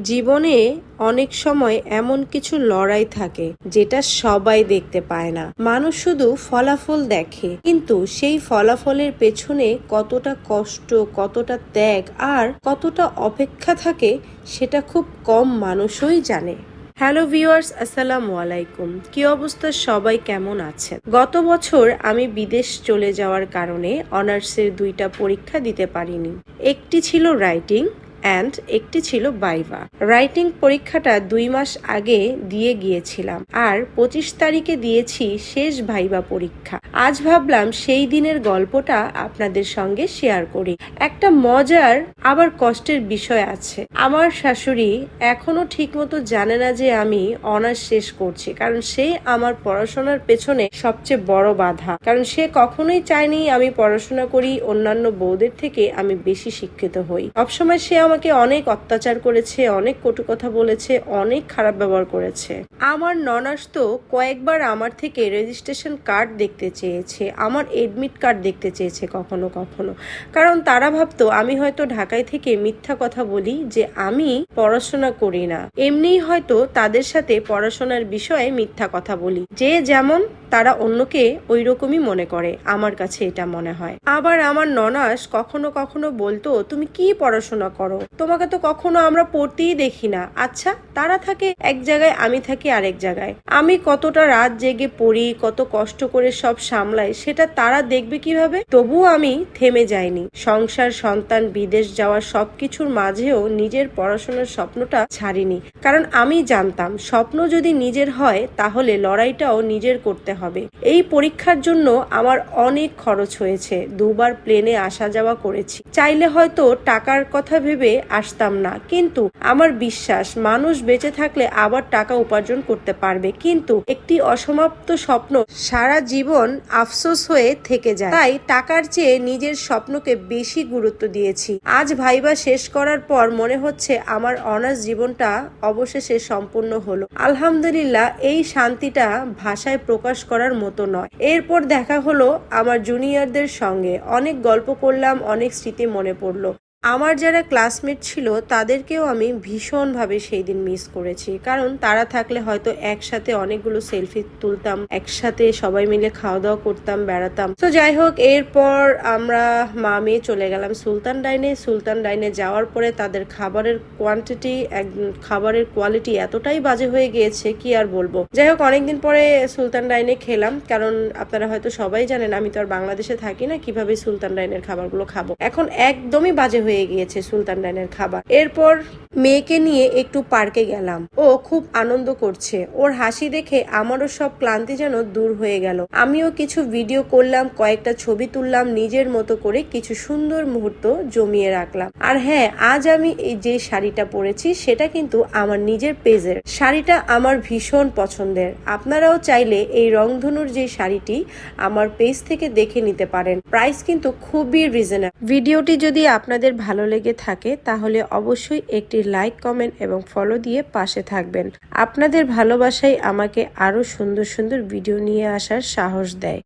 জীবনে অনেক সময় এমন কিছু লড়াই থাকে যেটা সবাই দেখতে পায় না। মানুষ শুধু ফলাফল দেখে, কিন্তু সেই ফলাফলের পেছনে কতটা কষ্ট, কতটা ত্যাগ আর কতটা অপেক্ষা থাকে সেটা খুব কম মানুষই জানে। হ্যালো ভিউয়ার্স, আসসালামু আলাইকুম। কি অবস্থা, সবাই কেমন আছেন? গত বছর আমি বিদেশ চলে যাওয়ার কারণে অনার্সের 2টা পরীক্ষা দিতে পারিনি। একটি ছিল রাইটিং অ্যান্ড একটি ছিল ভাইভা। রাইটিং পরীক্ষাটা 2 মাস আগে দিয়ে গিয়েছিলাম, আর 25 তারিখে দিয়েছি শেষ ভাইভা পরীক্ষা। আজ ভাবলাম সেই দিনের গল্পটা আপনাদের সঙ্গে শেয়ার করি। একটা মজার আবার কষ্টের বিষয় আছে। আমার শাশুড়ি এখনো ঠিকমতো জানে না যে আমি অনার্স শেষ করছি, কারণ সে আমার পড়াশোনার পেছনে সবচেয়ে বড় বাধা। কারণ সে কখনোই চায়নি আমি পড়াশোনা করি, অন্যান্য বউদের থেকে আমি বেশি শিক্ষিত হই। সবসময় সে আমাকে অনেক অত্যাচার করেছে, অনেক কটু কথা বলেছে, অনেক খারাপ ব্যবহার করেছে। আমার ননাস তো কয়েকবার আমার থেকে রেজিস্ট্রেশন কার্ড দেখতে চেয়েছে, আমার এডমিট কার্ড দেখতে চেয়েছে কখনো কখনো, কারণ তারা ভাবতো আমি হয়তো ঢাকায় থেকে মিথ্যা কথা বলি যে আমি পড়াশোনা করি না। এমনিই হয়তো তাদের সাথে পড়াশোনার বিষয়ে মিথ্যা কথা বলি। যে যেমন তারা অন্যকে ওই রকমই মনে করে, আমার কাছে এটা মনে হয়। আবার আমার ননাস কখনো কখনো বলতো, তুমি কি পড়াশোনা করো, তোমাকে তো কখনো আমরা পড়তেই দেখি না। আচ্ছা, তারা থাকে এক জায়গায়, আমি থাকি আরেক জায়গায়। আমি কতটা রাত জেগে পড়ি, কত কষ্ট করে সব সামলাই, সেটা তারা দেখবে কিভাবে? তবুও আমি থেমে যাইনি। সংসার, সন্তান, বিদেশ যাওয়ার সবকিছুর মাঝেও নিজের পড়াশোনার স্বপ্নটা ছাড়িনি, কারণ আমি জানতাম স্বপ্ন যদি নিজের হয় তাহলে লড়াইটাও নিজের করতে হবে। এই পরীক্ষার জন্য আমার অনেক খরচ হয়েছে, 2বার প্লেনে আসা যাওয়া করেছি। চাইলে হয়তো টাকার কথা ভেবে আসতাম না, কিন্তু আমার বিশ্বাস মানুষ বেঁচে থাকলে আবার টাকা উপার্জন করতে পারবে, কিন্তু একটি অসমাপ্ত স্বপ্ন সারা জীবন আফসোস হয়ে থেকে যায়। তাই টাকার চেয়ে নিজের স্বপ্নকে বেশি গুরুত্ব দিয়েছি। আজ ভাইবা শেষ করার পর মনে হচ্ছে আমার অনার্স জীবনটা অবশেষে সম্পূর্ণ হলো। আলহামদুলিল্লাহ, এই শান্তিটা ভাষায় প্রকাশ করার মতো নয়। এরপর দেখা হলো আমার জুনিয়রদের সঙ্গে, অনেক গল্প করলাম, অনেক স্মৃতি মনে পড়লো। আমার যারা ক্লাসমেট ছিল তাদেরকেও আমি ভীষণভাবে সেই দিন মিস করেছি, কারণ তারা থাকলে হয়তো একসাথে অনেকগুলো সেলফি তুলতাম, একসাথে সবাই মিলে খাওয়া দাওয়া করতাম, বেড়াতাম। তো যাই হোক, এরপর আমরা মা মেয়ে চলে গেলাম সুলতান ডাইনে। সুলতান ডাইনে যাওয়ার পরে তাদের খাবারের কোয়ালিটি এতটাই বাজে হয়ে গিয়েছে, কি আর বলবো। যাই হোক, অনেকদিন পরে সুলতান ডাইনে খেলাম, কারণ আপনারা হয়তো সবাই জানেন আমি তো আর বাংলাদেশে থাকি না, কিভাবে সুলতান ডাইনের খাবারগুলো খাবো। এখন একদমই বাজে হয়ে গিয়েছে সুলতান ডাইনের খাবার। এরপর মেয়েকে নিয়ে একটু পার্কে গেলাম। ও খুব আনন্দ করছে, ওর হাসি দেখে আমারও সব ক্লান্তি যেন দূর হয়ে গেল। আমিও কিছু ভিডিও করলাম, কয়েকটা ছবি তুললাম, নিজের মতো করে কিছু সুন্দর মুহূর্ত জমিয়ে রাখলাম। আর হ্যাঁ, আজ আমি এই যে শাড়িটা পরেছি সেটা কিন্তু আমার নিজের পেজের। শাড়িটা আমার ভীষণ পছন্দের। আপনারাও চাইলে এই রংধনুর যে শাড়িটি আমার পেজ থেকে দেখে নিতে পারেন। প্রাইস কিন্তু খুবই রিজনেবল। ভিডিওটি যদি আপনাদের ভালো লেগে থাকে তাহলে অবশ্যই একটি লাইক, কমেন্ট এবং ফলো দিয়ে পাশে থাকবেন। আপনাদের ভালোবাসাই আমাকে আরো সুন্দর সুন্দর ভিডিও নিয়ে আসার সাহস দেয়।